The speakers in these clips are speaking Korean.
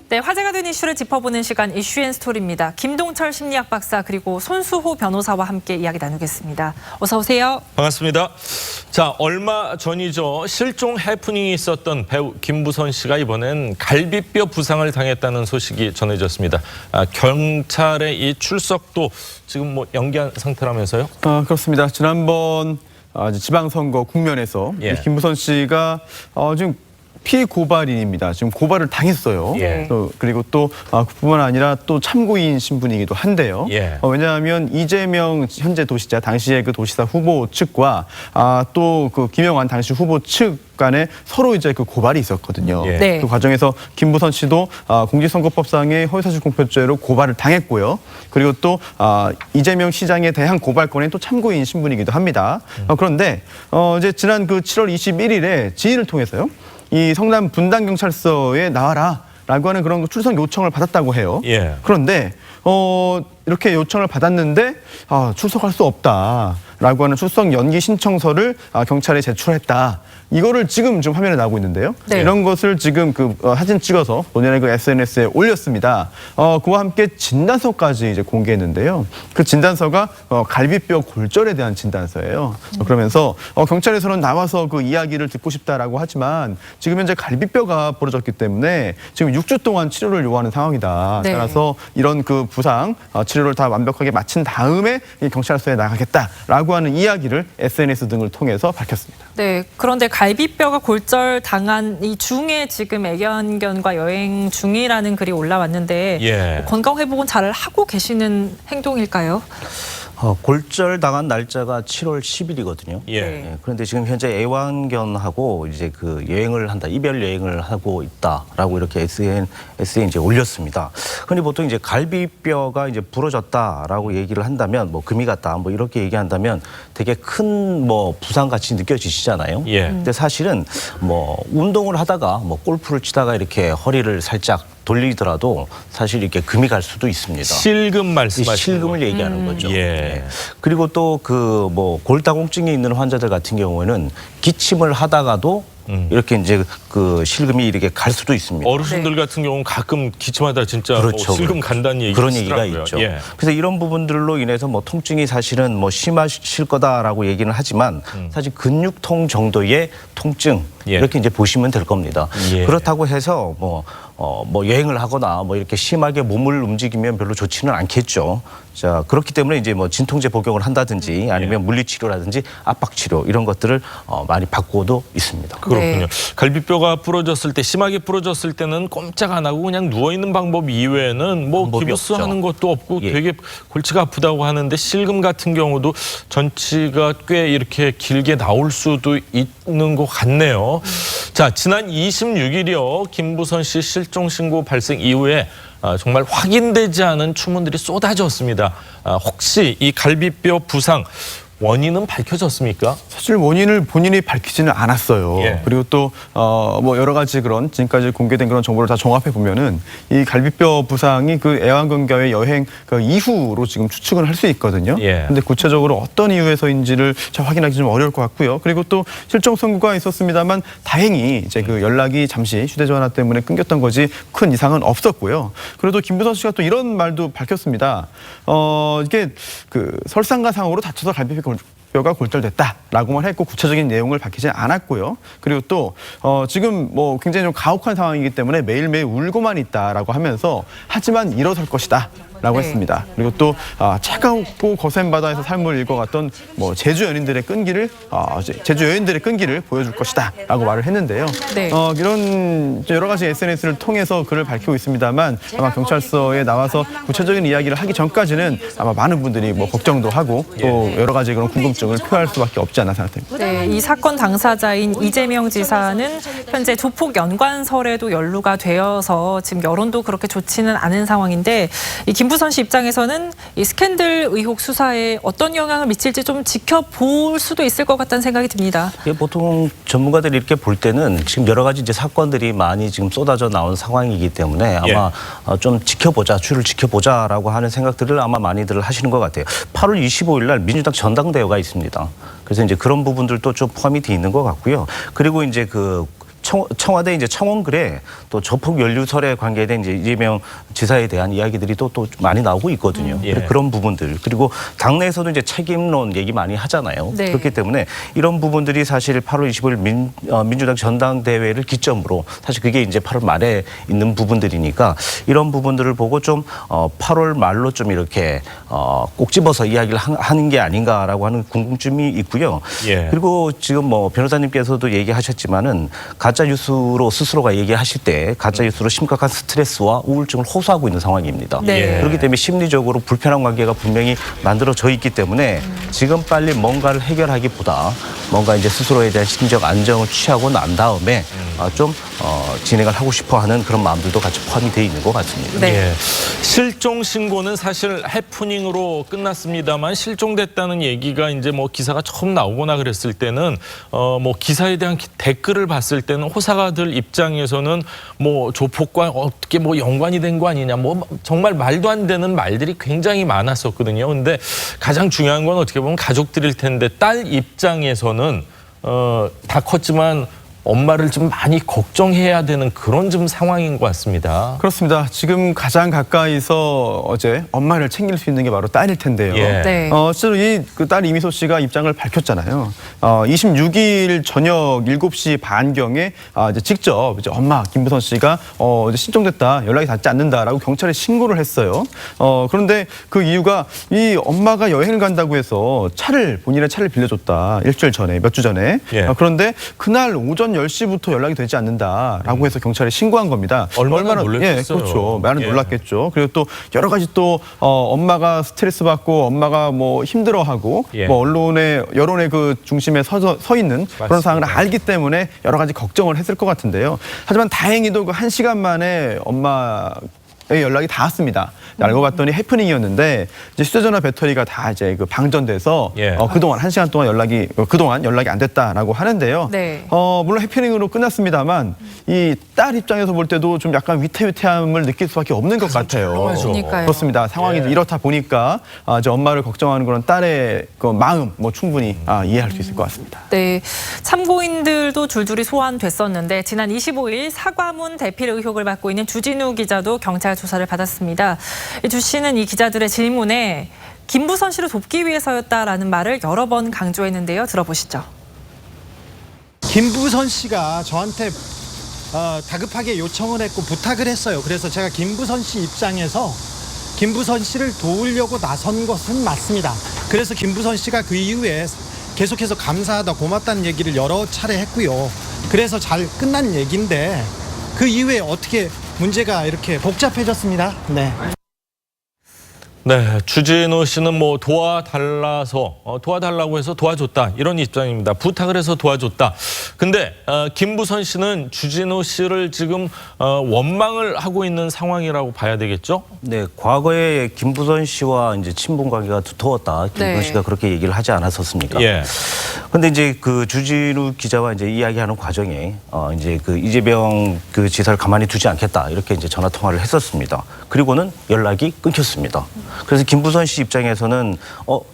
네, 화제가 된 이슈를 짚어보는 시간 이슈앤스토리입니다. 김동철 심리학 박사 그리고 손수호 변호사와 함께 이야기 나누겠습니다. 어서 오세요. 반갑습니다. 자, 얼마 전이죠. 실종 해프닝이 있었던 배우 김부선 씨가 이번엔 갈비뼈 부상을 당했다는 소식이 전해졌습니다. 경찰의 이 출석도 지금 뭐 연기한 상태라면서요? 그렇습니다. 지난번 지방선거 국면에서 김부선 씨가 지금 피고발인입니다. 지금 고발을 당했어요. 그리고 또 그뿐만 아니라 또 참고인 신분이기도 한데요. 왜냐하면 이재명 현재 도시자 당시의 그 도시사 후보 측과 또 그 김영환 당시 후보 측 간에 서로 이제 그 고발이 있었거든요. 그 과정에서 김부선 씨도 공직선거법상의 허위사실 공표죄로 고발을 당했고요. 그리고 또 이재명 시장에 대한 고발건에 또 참고인 신분이기도 합니다. 그런데 이제 지난 그 7월 21일에 지인을 통해서요. 이 성남 분당경찰서에 나와라라고 하는 그런 출석 요청을 받았다고 해요. 그런데 이렇게 요청을 받았는데 출석할 수 없다라고 하는 출석 연기 신청서를 경찰에 제출했다. 이거를 지금 좀 화면에 나오고 있는데요. 이런 것을 지금 그 사진 찍어서 본인의 그 SNS에 올렸습니다. 그와 함께 진단서까지 이제 공개했는데요. 그 진단서가 갈비뼈 골절에 대한 진단서예요. 그러면서 경찰에서는 나와서 그 이야기를 듣고 싶다라고 하지만 지금 현재 갈비뼈가 부러졌기 때문에 지금 6주 동안 치료를 요하는 상황이다. 따라서 이런 그 부상 치료를 다 완벽하게 마친 다음에 경찰서에 나가겠다라고 하는 이야기를 SNS 등을 통해서 밝혔습니다. 네, 그런데 갈비뼈가 골절 당한 이 중에 지금 애견견과 여행 중이라는 글이 올라왔는데 건강 회복은 잘 하고 계시는 행동일까요? 골절 당한 날짜가 7월 10일이거든요. 그런데 지금 현재 애완견하고 이제 그 여행을 한다, 이별 여행을 하고 있다라고 이렇게 SNS에 이제 올렸습니다. 그런데 보통 이제 갈비뼈가 이제 부러졌다라고 얘기를 한다면 뭐 금이 갔다 뭐 이렇게 얘기한다면 되게 큰 뭐 부상같이 느껴지시잖아요. 근데 사실은 뭐 운동을 하다가 뭐 골프를 치다가 이렇게 허리를 살짝 돌리더라도 사실 이렇게 금이 갈 수도 있습니다. 실금 말씀하시는 실금을 얘기하는 거죠. 그리고 또 그 뭐 골다공증이 있는 환자들 같은 경우에는 기침을 하다가도 이렇게 이제 그 실금이 이렇게 갈 수도 있습니다. 어르신들 같은 경우는 가끔 기침하다 진짜 실금 간다는 얘기가 그런 얘기가 있죠. 그래서 이런 부분들로 인해서 뭐 통증이 사실은 뭐 심하실 거다라고 얘기는 하지만 사실 근육통 정도의 통증 이렇게 이제 보시면 될 겁니다. 그렇다고 해서 뭐 여행을 하거나 뭐 이렇게 심하게 몸을 움직이면 별로 좋지는 않겠죠. 자, 그렇기 때문에 이제 뭐 진통제 복용을 한다든지 아니면 물리치료라든지 압박치료 이런 것들을 많이 받고도 있습니다. 그렇군요. 갈비뼈가 부러졌을 때, 심하게 부러졌을 때는 꼼짝 안 하고 그냥 누워있는 방법 이외에는 뭐 기부스 하는 것도 없고 되게 골치가 아프다고 하는데 실금 같은 경우도 전치가 꽤 이렇게 길게 나올 수도 있는 것 같네요. 자, 지난 26일이요. 김부선 씨 실종 신고 발생 이후에 정말 확인되지 않은 추문들이 쏟아졌습니다. 혹시 이 갈비뼈 부상 원인은 밝혀졌습니까? 사실 원인을 본인이 밝히지는 않았어요. 그리고 또 뭐 여러 가지 그런 지금까지 공개된 그런 정보를 다 종합해 보면은 이 갈비뼈 부상이 그 애완견과의 여행 그 이후로 지금 추측을 할 수 있거든요. 근데 구체적으로 어떤 이유에서인지를 잘 확인하기 좀 어려울 것 같고요. 그리고 또 실종 선고가 있었습니다만 다행히 이제 그 연락이 잠시 휴대전화 때문에 끊겼던 거지 큰 이상은 없었고요. 그래도 김부선 씨가 또 이런 말도 밝혔습니다. 이게 그 설상가상으로 다쳐서 갈비뼈가 골절됐다라고만 했고 구체적인 내용을 밝히지 않았고요. 그리고 또 지금 뭐 굉장히 좀 가혹한 상황이기 때문에 매일매일 울고만 있다라고 하면서 하지만 일어설 것이다. 라고 했습니다. 그리고 또 차가웠고 거센 바다에서 삶을 읽어갔던 뭐 제주 여인들의 끈기를 보여줄 것이다라고 말을 했는데요. 이런 여러 가지 SNS를 통해서 글을 밝히고 있습니다만 아마 경찰서에 나와서 구체적인 이야기를 하기 전까지는 아마 많은 분들이 뭐 걱정도 하고 또 여러 가지 그런 궁금증을 표할 수밖에 없지 않나 생각됩니다. 이 사건 당사자인 이재명 지사는 현재 조폭 연관설에도 연루가 되어서 지금 여론도 그렇게 좋지는 않은 상황인데 이 김부선 씨 입장에서는 이 스캔들 의혹 수사에 어떤 영향을 미칠지 좀 지켜볼 수도 있을 것 같다는 생각이 듭니다. 보통 전문가들이 이렇게 볼 때는 지금 여러 가지 이제 사건들이 많이 지금 쏟아져 나온 상황이기 때문에 아마 좀 지켜보자, 추이를 지켜보자라고 하는 생각들을 아마 많이들 하시는 것 같아요. 8월 25일 날 민주당 전당대회가 있습니다. 그래서 이제 그런 부분들도 좀 포함이 돼 있는 것 같고요. 그리고 이제 그 청와대 이제 청원글에 또 조폭 연루설에 관계된 이제 이재명 지사에 대한 이야기들이 또 많이 나오고 있거든요. 예. 그런 부분들 그리고 당내에서도 이제 책임론 얘기 많이 하잖아요. 네. 그렇기 때문에 이런 부분들이 사실 8월 25일 민주당 전당대회를 기점으로 사실 그게 이제 8월 말에 있는 부분들이니까 이런 부분들을 보고 좀 8월 말로 좀 이렇게 꼭 집어서 이야기를 하는 게 아닌가라고 하는 궁금증이 있고요. 예. 그리고 지금 뭐 변호사님께서도 얘기하셨지만은 가짜 뉴스로 스스로가 얘기하실 때 가짜 뉴스로 심각한 스트레스와 우울증을 호소하고 있는 상황입니다. 네. 그렇기 때문에 심리적으로 불편한 관계가 분명히 만들어져 있기 때문에 지금 빨리 뭔가를 해결하기보다 뭔가 이제 스스로에 대한 심적 안정을 취하고 난 다음에 좀 진행을 하고 싶어하는 그런 마음들도 같이 포함이 돼 있는 것 같습니다. 네. 예. 실종 신고는 사실 해프닝으로 끝났습니다만 실종됐다는 얘기가 이제 뭐 기사가 처음 나오거나 그랬을 때는 뭐 기사에 대한 댓글을 봤을 때는 호사가들 입장에서는 뭐 조폭과 어떻게 뭐 연관이 된 거 아니냐 뭐 정말 말도 안 되는 말들이 굉장히 많았었거든요. 근데 가장 중요한 건 어떻게 보면 가족들일 텐데 딸 입장에서는 다 컸지만 엄마를 좀 많이 걱정해야 되는 그런 좀 상황인 것 같습니다. 그렇습니다. 지금 가장 가까이서 어제 엄마를 챙길 수 있는 게 바로 딸일 텐데요. 예. 네. 실제로 그 딸 이미소 씨가 입장을 밝혔잖아요. 26일 저녁 7시 반경에 이제 직접 이제 엄마 김부선 씨가 이제 실종됐다, 연락이 닿지 않는다라고 경찰에 신고를 했어요. 그런데 그 이유가 이 엄마가 여행을 간다고 해서 본인의 차를 빌려줬다. 일주일 전에, 몇 주 전에. 예. 그런데 그날 오전 10시부터 연락이 되지 않는다라고 해서 경찰에 신고한 겁니다. 얼마나 놀랐겠어요. 예, 그렇죠. 많이 예. 놀랐겠죠. 그리고 또 여러 가지 또 엄마가 스트레스 받고 엄마가 뭐 힘들어하고 예. 뭐 여론의 그 중심에 서 있는 그런 상황을 알기 때문에 여러 가지 걱정을 했을 것 같은데요. 하지만 다행히도 그 1시간 만에 엄마의 연락이 닿았습니다. 알고 봤더니 해프닝이었는데 이제 휴대전화 배터리가 다 이제 그 방전돼서 예. 그동안 1시간 동안 연락이 안 됐다라고 하는데요. 네. 물론 해프닝으로 끝났습니다만 이 딸 입장에서 볼 때도 좀 약간 위태위태함을 느낄 수밖에 없는 것 같아요. 그러니까요. 그렇습니다. 상황이 예. 이렇다 보니까 이제 엄마를 걱정하는 그런 딸의 그 마음 뭐 충분히 이해할 수 있을 것 같습니다. 네, 참고인들도 줄줄이 소환됐었는데 지난 25일 사과문 대필 의혹을 받고 있는 주진우 기자도 경찰 조사를 받았습니다. 주 씨는 이 기자들의 질문에 김부선 씨를 돕기 위해서였다라는 말을 여러 번 강조했는데요. 들어보시죠. 김부선 씨가 저한테 다급하게 요청을 했고 부탁을 했어요. 그래서 제가 김부선 씨 입장에서 김부선 씨를 도우려고 나선 것은 맞습니다. 그래서 김부선 씨가 그 이후에 계속해서 감사하다 고맙다는 얘기를 여러 차례 했고요. 그래서 잘 끝난 얘기인데 그 이후에 어떻게 문제가 이렇게 복잡해졌습니다. 네. 네, 주진우 씨는 뭐 도와달라고 해서 도와줬다 이런 입장입니다. 부탁을 해서 도와줬다. 근데 김부선 씨는 주진우 씨를 지금 원망을 하고 있는 상황이라고 봐야 되겠죠? 네, 과거에 김부선 씨와 이제 친분 관계가 두터웠다. 김부선 네. 씨가 그렇게 얘기를 하지 않았었습니까? 예. 근데 이제 그 주진우 기자와 이제 이야기하는 과정에 이제 그 이재명 그 지사를 가만히 두지 않겠다 이렇게 이제 전화 통화를 했었습니다. 그리고는 연락이 끊겼습니다. 그래서 김부선 씨 입장에서는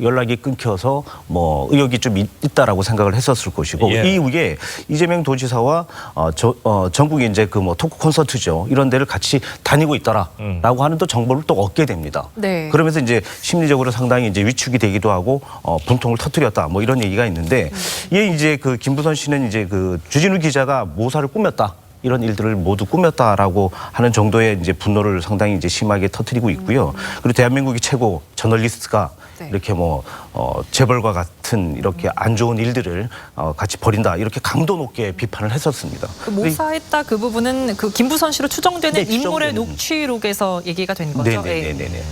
연락이 끊겨서 뭐 의혹이 좀 있다라고 생각을 했었을 것이고 예. 이후에 이재명 도지사와 전국에 이제 그 뭐 토크 콘서트죠 이런 데를 같이 다니고 있다라고 하는 또 정보를 또 얻게 됩니다. 네. 그러면서 이제 심리적으로 상당히 이제 위축이 되기도 하고 분통을 터뜨렸다 뭐 이런 얘기가 있는데 이에 이제 그 김부선 씨는 이제 그 주진우 기자가 모사를 꾸몄다. 이런 일들을 모두 꾸몄다라고 하는 정도의 이제 분노를 상당히 이제 심하게 터뜨리고 있고요. 그리고 대한민국의 최고 저널리스트가 네. 이렇게 뭐 재벌과 같은 이렇게 안 좋은 일들을 같이 벌인다 이렇게 강도 높게 비판을 했었습니다. 그 모사했다 그 부분은 그 김부선 씨로 추정되는 네, 인물의 추정되는. 녹취록에서 얘기가 된 거죠. 네네네네.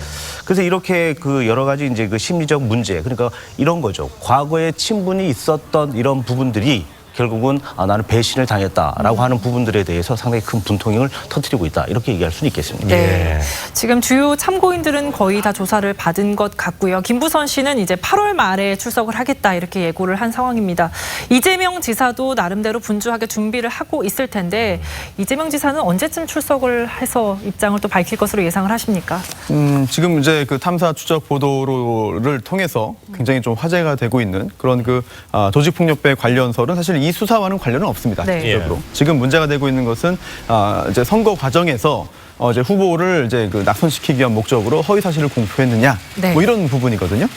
그래서 이렇게 그 여러 가지 이제 그 심리적 문제 그러니까 이런 거죠. 과거에 친분이 있었던 이런 부분들이 결국은 나는 배신을 당했다라고 하는 부분들에 대해서 상당히 큰 분통을 터뜨리고 있다 이렇게 얘기할 수는 있겠습니다. 네. 지금 주요 참고인들은 거의 다 조사를 받은 것 같고요. 김부선 씨는 이제 8월 말에 출석을 하겠다 이렇게 예고를 한 상황입니다. 이재명 지사도 나름대로 분주하게 준비를 하고 있을 텐데 이재명 지사는 언제쯤 출석을 해서 입장을 또 밝힐 것으로 예상을 하십니까? 지금 이제 그 탐사 추적 보도를 통해서 굉장히 좀 화제가 되고 있는 그런 그 조직폭력배 관련설은 사실 이 수사와는 관련은 없습니다. 네. 실질적으로. 지금 문제가 되고 있는 것은 이제 선거 과정에서 이제 후보를 이제 그 낙선시키기 위한 목적으로 허위 사실을 공표했느냐, 네. 뭐 이런 부분이거든요.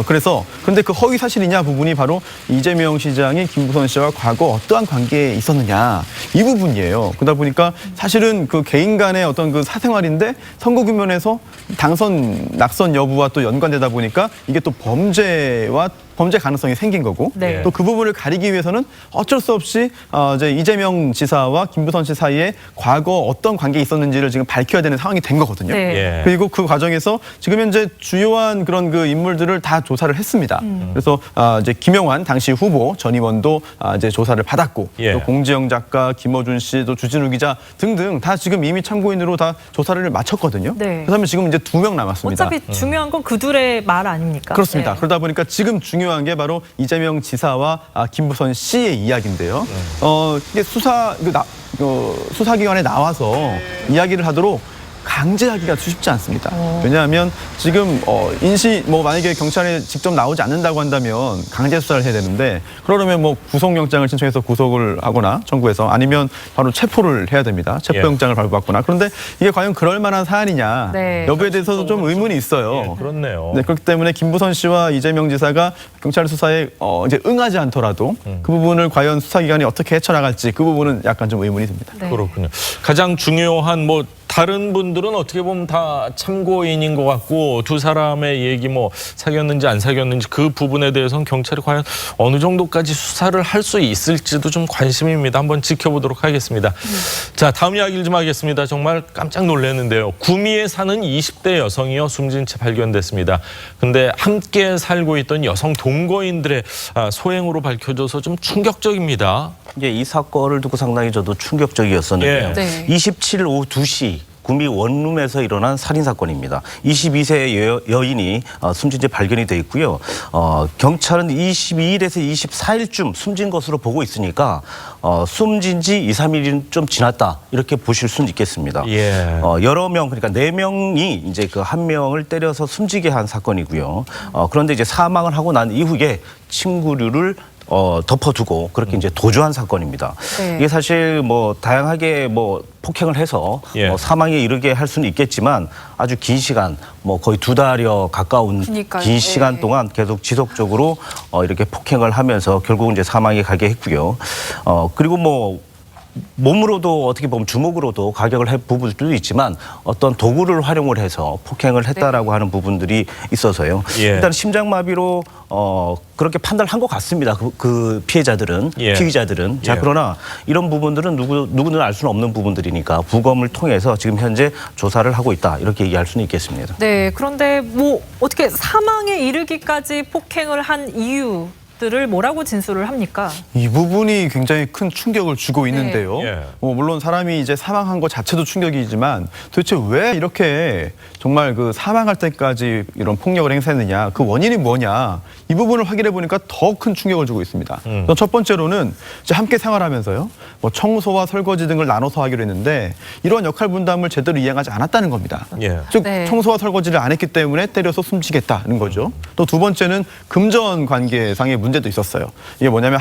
그래서 근데 그 허위 사실이냐 부분이 바로 이재명 시장이 김부선 씨와 과거 어떠한 관계에 있었느냐 이 부분이에요. 그러다 보니까 사실은 그 개인 간의 어떤 그 사생활인데 선거 국면에서 당선 낙선 여부와 또 연관되다 보니까 이게 또 범죄 가능성이 생긴 거고 네. 또 그 부분을 가리기 위해서는 어쩔 수 없이 이제 이재명 지사와 김부선 씨 사이에 과거 어떤 관계가 있었는지를 지금 밝혀야 되는 상황이 된 거거든요. 네. 예. 그리고 그 과정에서 지금 현재 주요한 그런 그 인물들을 다 조사를 했습니다. 그래서 이제 김영환 당시 후보 전 의원도 이제 조사를 받았고 예. 또 공지영 작가, 김어준 씨, 또 주진우 기자 등등 다 지금 이미 참고인으로 다 조사를 마쳤거든요. 네. 그렇다면 지금 이제 2명 남았습니다. 어차피 중요한 건 그들의 말 아닙니까? 그렇습니다. 네. 그러다 보니까 지금 중요한 게 바로 이재명 지사와 김부선 씨의 이야기인데요. 이게 수사기관에 나와서 이야기를 하도록 강제하기가 쉽지 않습니다. 왜냐하면 지금 만약에 경찰에 직접 나오지 않는다고 한다면 강제 수사를 해야 되는데 그러려면 뭐 구속영장을 신청해서 구속을 하거나 청구해서 아니면 바로 체포를 해야 됩니다. 체포영장을 발부받거나. 그런데 이게 과연 그럴 만한 사안이냐 네. 여부에 대해서도 좀 의문이 있어요. 예, 그렇네요. 네, 그렇기 때문에 김부선 씨와 이재명 지사가 경찰 수사에 이제 응하지 않더라도 그 부분을 과연 수사기관이 어떻게 헤쳐나갈지 그 부분은 약간 좀 의문이 듭니다. 네. 그렇군요. 가장 중요한 뭐 다른 분들은 어떻게 보면 다 참고인인 것 같고 두 사람의 얘기 뭐 사귀었는지 안 사귀었는지 그 부분에 대해서는 경찰이 과연 어느 정도까지 수사를 할 수 있을지도 좀 관심입니다. 한번 지켜보도록 하겠습니다. 자, 다음 이야기를 좀 하겠습니다. 정말 깜짝 놀랐는데요. 구미에 사는 20대 여성이요 숨진 채 발견됐습니다. 근데 함께 살고 있던 여성 동거인들의 소행으로 밝혀져서 좀 충격적입니다. 이제 이 사건을 두고 상당히 저도 충격적이었었는데요. 예. 네. 27일 오후 2시 구미 원룸에서 일어난 살인사건입니다. 22세 여인이 숨진 채 발견이 돼 있고요. 경찰은 22일에서 24일쯤 숨진 것으로 보고 있으니까 숨진 지 2, 3일은 좀 지났다 이렇게 보실 수는 있겠습니다. 예. 여러 명 그러니까 4명이 이제 그 한 명을 때려서 숨지게 한 사건이고요. 그런데 이제 사망을 하고 난 이후에 침구류를 덮어두고 그렇게 이제 도주한 사건입니다. 네. 이게 사실 뭐 다양하게 뭐 폭행을 해서 예. 사망에 이르게 할 수는 있겠지만 아주 긴 시간 뭐 거의 2달여 가까운 그러니까요. 긴 시간 예. 동안 계속 지속적으로 이렇게 폭행을 하면서 결국 이제 사망에 가게 했고요. 그리고 뭐 몸으로도 어떻게 보면 주먹으로도 가격을 해 부분도 있지만 어떤 도구를 활용을 해서 폭행을 했다라고 하는 부분들이 있어서요. 예. 일단 심장마비로 그렇게 판단을 한 것 같습니다. 그 피해자들은 예. 피의자들은 자 예. 그러나 이런 부분들은 누구는 알 수는 없는 부분들이니까 부검을 통해서 지금 현재 조사를 하고 있다 이렇게 얘기할 수는 있겠습니다. 네, 그런데 뭐 어떻게 사망에 이르기까지 폭행을 한 이유들을 뭐라고 진술을 합니까? 이 부분이 굉장히 큰 충격을 주고 있는데요. 예. 물론 사람이 이제 사망한 것 자체도 충격이지만 도대체 왜 이렇게 정말 그 사망할 때까지 이런 폭력을 행사했느냐, 그 원인이 뭐냐 이 부분을 확인해 보니까 더 큰 충격을 주고 있습니다. 첫 번째로는 이제 함께 생활하면서요, 뭐 청소와 설거지 등을 나눠서 하기로 했는데 이런 역할 분담을 제대로 이행하지 않았다는 겁니다. 예. 즉 네. 청소와 설거지를 안 했기 때문에 때려서 숨지겠다는 거죠. 또 두 번째는 금전 관계상의 문제도 있었어요. 이게 뭐냐면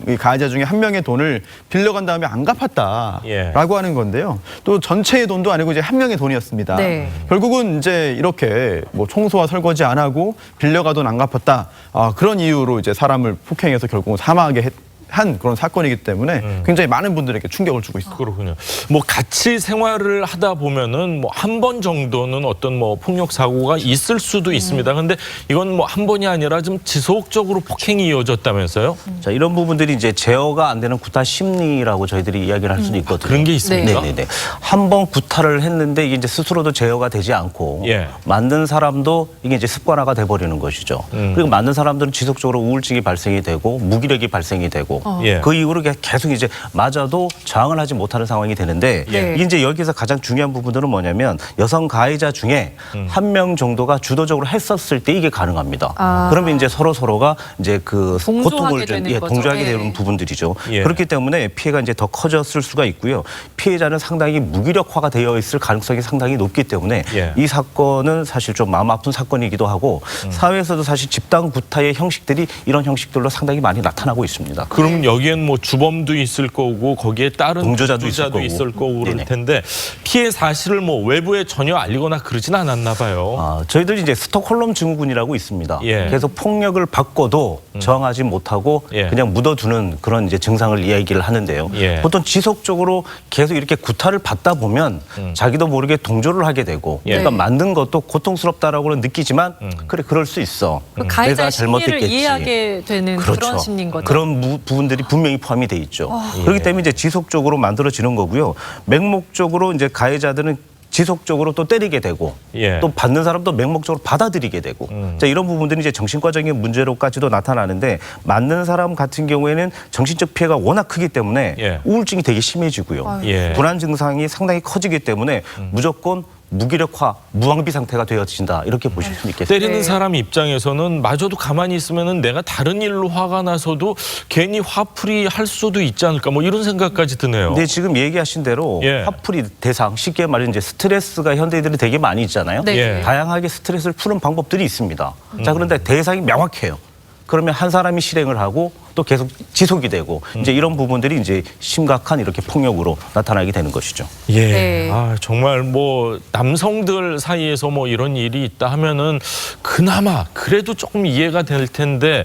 이 가해자 중에 한 명의 돈을 빌려간 다음에 안 갚았다라고 예. 하는 건데요. 또 전체의 돈도 아니고 이제 한 명의 돈이었습니다. 네. 결국은 이제 이렇게 뭐 청소와 설거지 안 하고 빌려가 돈 안 갚았다. 그런 이유로 이제 사람을 폭행해서 결국은 사망하게 한 그런 사건이기 때문에 굉장히 많은 분들에게 충격을 주고 있습니다. 그렇군요. 뭐 같이 생활을 하다 보면은 뭐 한 번 정도는 어떤 뭐 폭력 사고가 있을 수도 있습니다. 근데 이건 뭐 한 번이 아니라 좀 지속적으로 폭행이 이어졌다면서요? 자 이런 부분들이 이제 제어가 안 되는 구타 심리라고 저희들이 이야기를 할 수도 있거든요. 그런 게 있습니까? 네네네. 한 번 구타를 했는데 이게 이제 스스로도 제어가 되지 않고 예. 만든 사람도 이게 이제 습관화가 돼버리는 것이죠. 그리고 만든 사람들은 지속적으로 우울증이 발생이 되고 무기력이 발생이 되고 되고 예. 그 이후로 계속 이제 맞아도 저항을 하지 못하는 상황이 되는데 예. 이제 여기서 가장 중요한 부분들은 뭐냐면 여성 가해자 중에 한 명 정도가 주도적으로 했었을 때 이게 가능합니다. 그러면 이제 서로가 이제 그 고통을 되는 거죠. 동조하게 예. 되는 부분들이죠. 예. 그렇기 때문에 피해가 이제 더 커졌을 수가 있고요. 피해자는 상당히 무기력화가 되어 있을 가능성이 상당히 높기 때문에 예. 이 사건은 사실 좀 마음 아픈 사건이기도 하고 사회에서도 사실 집단 구타의 형식들이 이런 형식들로 상당히 많이 나타나고 있습니다. 그럼 여기엔 뭐 주범도 있을 거고 거기에 따른 동조자도 있을 거고 그럴 네네. 텐데 피해 사실을 뭐 외부에 전혀 알리거나 그러진 않았나 봐요. 저희들이 이제 스톡홀름 증후군이라고 있습니다. 예. 그래서 폭력을 받고도 저항하지 못하고 예. 그냥 묻어두는 그런 이제 증상을 이야기를 하는데요. 예. 보통 지속적으로 계속 이렇게 구타를 받다 보면 자기도 모르게 동조를 하게 되고 예. 그러니까 만든 것도 고통스럽다라고는 느끼지만 그래 그럴 수 있어. 그 가해자의 내가 심리를 잘못했겠지. 이해하게 되는 그렇죠. 그런 심리인 거죠. 그런 부분들이 분명히 포함이 돼 있죠. 그렇기 때문에 이제 지속적으로 만들어지는 거고요. 맹목적으로 이제 가해자들은 지속적으로 또 때리게 되고 예. 또 받는 사람도 맹목적으로 받아들이게 되고 자, 이런 부분들이 이제 정신과적인 문제로까지도 나타나는데 맞는 사람 같은 경우에는 정신적 피해가 워낙 크기 때문에 예. 우울증이 되게 심해지고요. 예. 불안 증상이 상당히 커지기 때문에 무조건 무기력화, 무방비 상태가 되어진다 이렇게 보실 수 있겠습니다. 때리는 사람 입장에서는 마저도 가만히 있으면은 내가 다른 일로 화가 나서도 괜히 화풀이 할 수도 있지 않을까 뭐 이런 생각까지 드네요. 근데 지금 얘기하신 대로 예. 화풀이 대상 쉽게 말해 이제 스트레스가 현대인들이 되게 많이 있잖아요. 네. 예. 다양하게 스트레스를 푸는 방법들이 있습니다. 자, 그런데 대상이 명확해요. 그러면 한 사람이 실행을 하고 또 계속 지속이 되고 이제 이런 부분들이 이제 심각한 이렇게 폭력으로 나타나게 되는 것이죠. 예. 네. 아, 정말 뭐 남성들 사이에서 뭐 이런 일이 있다 하면은 그나마 그래도 조금 이해가 될 텐데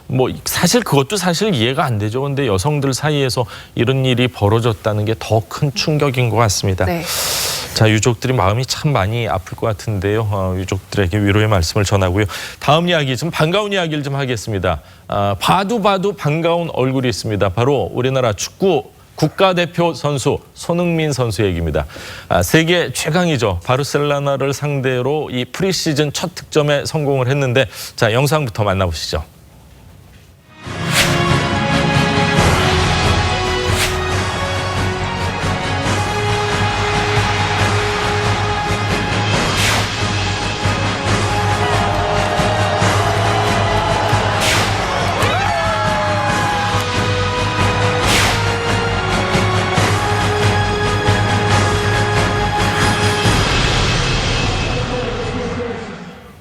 뭐 사실 그것도 사실 이해가 안 되죠. 근데 여성들 사이에서 이런 일이 벌어졌다는 게 더 큰 충격인 것 같습니다. 네. 자, 유족들이 마음이 참 많이 아플 것 같은데요. 유족들에게 위로의 말씀을 전하고요. 다음 이야기 좀 반가운 이야기를 좀 하겠습니다. 봐도 반가운 얼굴이 있습니다. 바로 우리나라 축구 국가대표 선수 손흥민 선수 얘기입니다. 세계 최강이죠. 바르셀로나를 상대로 이 프리시즌 첫 득점에 성공을 했는데 자, 영상부터 만나보시죠.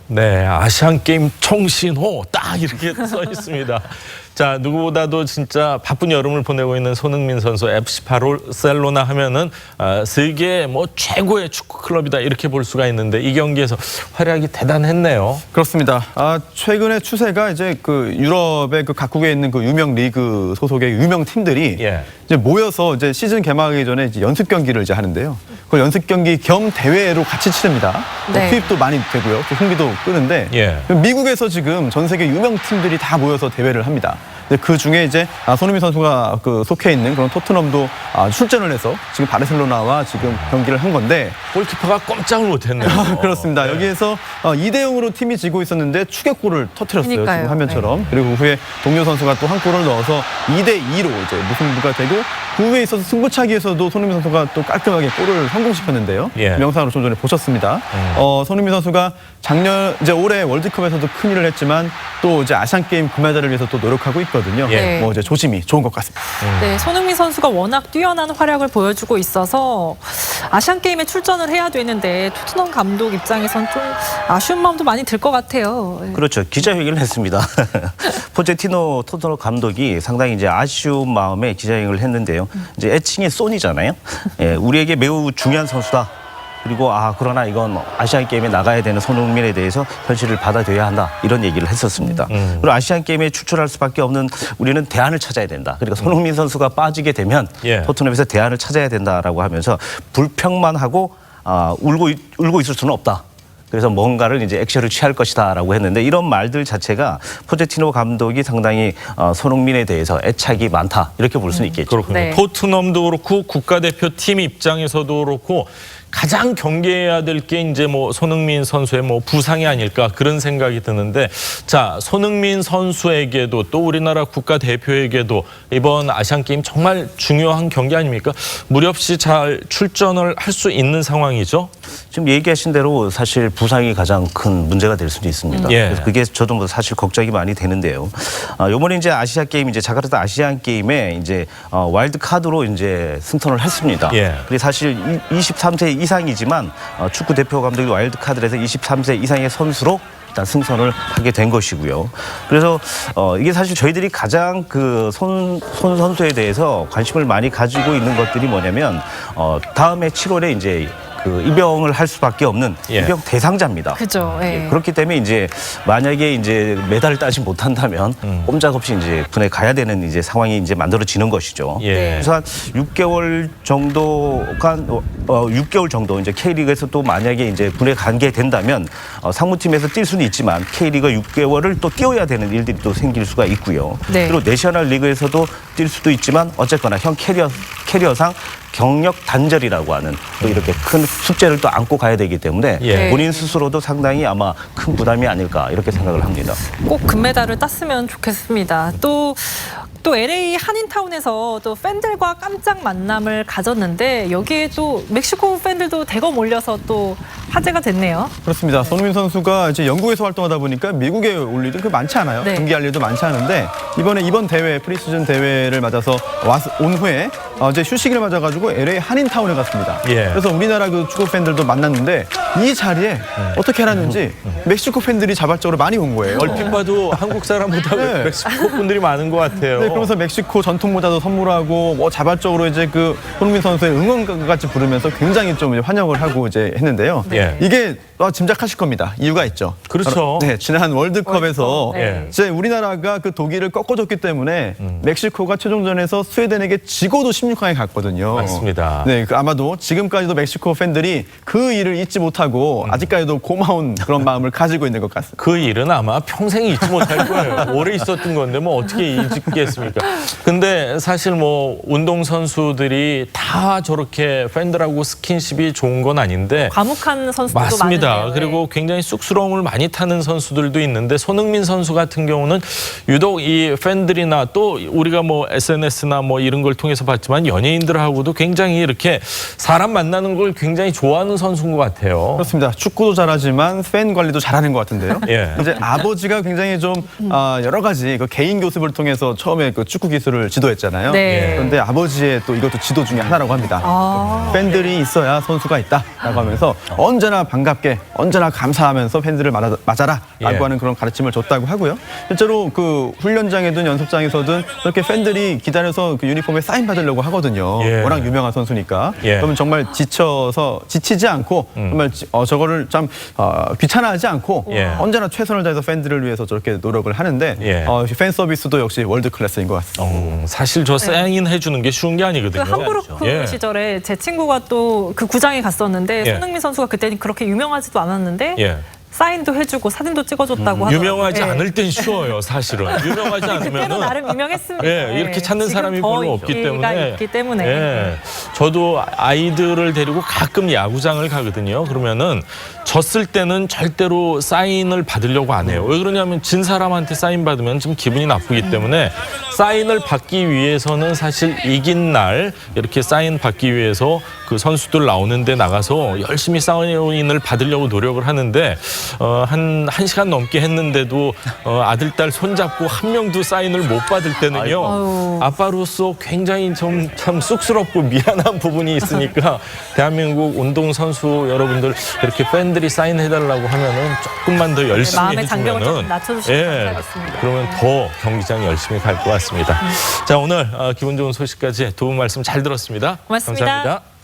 네, 아시안게임 총신호 딱 이렇게 써 있습니다. 자, 누구보다도 진짜 바쁜 여름을 보내고 있는 손흥민 선수 FC 바르셀로나 하면은 세계 뭐 최고의 축구 클럽이다 이렇게 볼 수가 있는데 이 경기에서 활약이 대단했네요. 그렇습니다. 최근의 추세가 이제 그 유럽의 그 각국에 있는 그 유명 리그 소속의 유명 팀들이 예. 이제 모여서 이제 시즌 개막하기 전에 이제 연습 경기를 이제 하는데요. 그 연습 경기 겸 대회로 같이 치릅니다. 네. 투입도 많이 되고요. 또 흥미도 끄는데 예. 미국에서 지금 전 세계 유명 팀들이 다 모여서 대회를 합니다. 그 중에 이제 손흥민 선수가 그 속해 있는 그런 토트넘도 출전을 해서 지금 바르셀로나와 지금 경기를 한 건데 골키퍼가 꼼짝을 못했네요. 그렇습니다. 여기에서 2대0으로 팀이 지고 있었는데 추격골을 터뜨렸어요. 그러니까요. 지금 화면처럼. 그리고 그 후에 동료 선수가 또 한 골을 넣어서 2대2로 이제 무승부가 되고 그 후에 있어서 승부차기에서도 손흥민 선수가 또 깔끔하게 골을 성공시켰는데요. 예. 영상으로 좀 전에 보셨습니다. 손흥민 선수가 이제 올해 월드컵에서도 큰 일을 했지만 또 이제 아시안 게임 금메달을 위해서 또 노력하고 있거든요. 예. 뭐 이제 조짐이 좋은 것 같습니다. 네, 손흥민 선수가 워낙 뛰어난 활약을 보여주고 있어서 아시안 게임에 출전을 해야 되는데 토트넘 감독 입장에선 좀 아쉬운 마음도 많이 들 것 같아요. 그렇죠. 기자회견을 했습니다. 포체티노 토트넘 감독이 상당히 이제 아쉬운 마음에 기자회견을 했는데요. 이제 애칭이 소니잖아요. 예, 우리에게 매우 중요한 선수다. 그리고 그러나 이건 아시안 게임에 나가야 되는 손흥민에 대해서 현실을 받아들여야 한다 이런 얘기를 했었습니다. 그리고 아시안 게임에 출전할 수밖에 없는 우리는 대안을 찾아야 된다. 그러니까 손흥민 선수가 빠지게 되면 예. 토트넘에서 대안을 찾아야 된다라고 하면서 불평만 하고 울고 있을 수는 없다. 그래서 뭔가를 이제 액션을 취할 것이다라고 했는데 이런 말들 자체가 포체티노 감독이 상당히 손흥민에 대해서 애착이 많다 이렇게 볼 수는 있겠죠. 그렇군요. 네. 토트넘도 그렇고 국가대표 팀 입장에서도 그렇고 가장 경계해야 될 게 이제 뭐 손흥민 선수의 뭐 부상이 아닐까 그런 생각이 드는데 자, 손흥민 선수에게도 또 우리나라 국가대표에게도 이번 아시안게임 정말 중요한 경기 아닙니까? 무리 없이 잘 출전을 할 수 있는 상황이죠. 지금 얘기하신 대로 사실 부상이 가장 큰 문제가 될 수도 있습니다. 예. 그래서 그게 저도 뭐 사실 걱정이 많이 되는데요. 요번에 이제 아시아 게임 이제 자카르타 아시안 게임에 이제 와일드 카드로 이제 승선을 했습니다. 예. 그리고 사실 23세 이상이지만 축구 대표 감독이 와일드 카드를 해서 23세 이상의 선수로 일단 승선을 하게 된 것이고요. 그래서 이게 사실 저희들이 가장 그 손 선수에 대해서 관심을 많이 가지고 있는 것들이 뭐냐면 다음에 7월에 이제 그 입영을 할 수밖에 없는 예. 입영 대상자입니다. 그죠. 예. 그렇기 때문에 이제 만약에 이제 메달을 따지 못한다면 꼼짝없이 이제 군에 가야 되는 이제 상황이 이제 만들어지는 것이죠. 예. 그래서 한 6개월 정도가 6개월 정도 이제 K리그에서 또 만약에 이제 군에 가게 된다면 상무팀에서 뛸 수는 있지만 K리그 6개월을 또 뛰어야 되는 일들이 또 생길 수가 있고요. 네. 그리고 내셔널 리그에서도 뛸 수도 있지만 어쨌거나 형 캐리어상 경력 단절이라고 하는 또 이렇게 큰 숙제를 또 안고 가야 되기 때문에 예. 본인 스스로도 상당히 아마 큰 부담이 아닐까 이렇게 생각을 합니다. 꼭 금메달을 땄으면 좋겠습니다. 또 LA 한인타운에서 또 팬들과 깜짝 만남을 가졌는데 여기에 또 멕시코 팬들도 대거 몰려서 또 화제가 됐네요. 그렇습니다. 손흥민 선수가 이제 영국에서 활동하다 보니까 미국에 올 일이 많지 않아요. 네. 경기할 일도 많지 않은데 이번 대회 프리시즌 대회를 맞아서 온 후에 이제 휴식일을 맞아가지고 LA 한인타운에 갔습니다. 예. 그래서 우리나라 그 축구 팬들도 만났는데 이 자리에 어떻게 해놨는지 멕시코 팬들이 자발적으로 많이 온 거예요. 얼핏 봐도 한국 사람보다 네. 멕시코 분들이 많은 것 같아요. 네, 그러면서 멕시코 전통 모자도 선물하고 뭐 자발적으로 이제 그 손흥민 선수의 응원가 같이 부르면서 굉장히 좀 환영을 하고 이제 했는데요. 예. 이게 짐작하실 겁니다. 이유가 있죠. 그렇죠. 네, 지난 월드컵에서 네. 이제 우리나라가 그 독일을 꺾어줬기 때문에 멕시코가 최종전에서 스웨덴에게 지고도 16강에 갔거든요. 맞습니다. 네, 아마도 지금까지도 멕시코 팬들이 그 일을 잊지 못하고 아직까지도 고마운 그런 마음을 가지고 있는 것 같습니다. 그 일은 아마 평생 잊지 못할 거예요. 오래 있었던 건데 뭐 어떻게 잊겠습니까? 근데 사실 뭐 운동 선수들이 다 저렇게 팬들하고 스킨십이 좋은 건 아닌데 과묵한 선수들도 맞습니다. 많은데요. 그리고 굉장히 쑥스러움을 많이 타는 선수들도 있는데 손흥민 선수 같은 경우는 유독 이 팬들이나 또 우리가 뭐 SNS나 뭐 이런 걸 통해서 봤지만 연예인들하고도 굉장히 이렇게 사람 만나는 걸 굉장히 좋아하는 선수인 것 같아요. 그렇습니다. 축구도 잘하지만 팬 관리도 잘하는 것 같은데요. 예. 이제 아버지가 굉장히 좀 여러 가지 그 개인 교습을 통해서 처음에 그 축구 기술을 지도했잖아요. 네. 그런데 아버지의 또 이것도 지도 중에 하나라고 합니다. 팬들이 있어야 선수가 있다라고 하면서 언제나 반갑게 언제나 감사하면서 팬들을 맞아라라고 예. 하는 그런 가르침을 줬다고 하고요. 실제로 그 훈련장이든 연습장에서든 그렇게 팬들이 기다려서 그 유니폼에 사인 받으려고 하거든요. 예. 워낙 유명한 선수니까. 예. 그러면 정말 지치지 않고 정말 저거를 참 귀찮아하지 않고 예. 언제나 최선을 다해서 팬들을 위해서 저렇게 노력을 하는데 예. 팬 서비스도 역시 월드 클래스인 것 같습니다. 사실 저 사인 해주는 게 쉬운 게 그 아니거든요. 함부르크 예. 시절에 제 친구가 또 그 구장에 갔었는데 예. 손흥민 선수가 그때는 그렇게 유명하지도 않았는데 예. 사인도 해주고 사진도 찍어줬다고 하더라고요. 유명하지 예. 않을 땐 쉬워요, 사실은. 유명하지 그때도 않으면은 나름 유명했습니다. 예, 이렇게 찾는 지금 사람이 더 별로 없기 인기가 때문에. 있기 때문에. 예. 저도 아이들을 데리고 가끔 야구장을 가거든요. 그러면은 졌을 때는 절대로 사인을 받으려고 안 해요. 왜 그러냐면 진 사람한테 사인 받으면 좀 기분이 나쁘기 때문에 사인을 받기 위해서는 사실 이긴 날 이렇게 사인 받기 위해서 그 선수들 나오는 데 나가서 열심히 사인을 받으려고 노력을 하는데 한 1시간 넘게 했는데도 아들, 딸 손잡고 한 명도 사인을 못 받을 때는요. 아유. 아빠로서 굉장히 좀 참 쑥스럽고 미안한 부분이 있으니까 대한민국 운동선수 여러분들 이렇게 팬들이 사인해달라고 하면은 조금만 더 열심히 마음의 장벽을 해주면은 좀 낮춰주시면 감사하겠습니다. 그러면 더 경기장 열심히 갈 것 같습니다. 자, 오늘 기분 좋은 소식까지 두 분 말씀 잘 들었습니다. 고맙습니다. 감사합니다.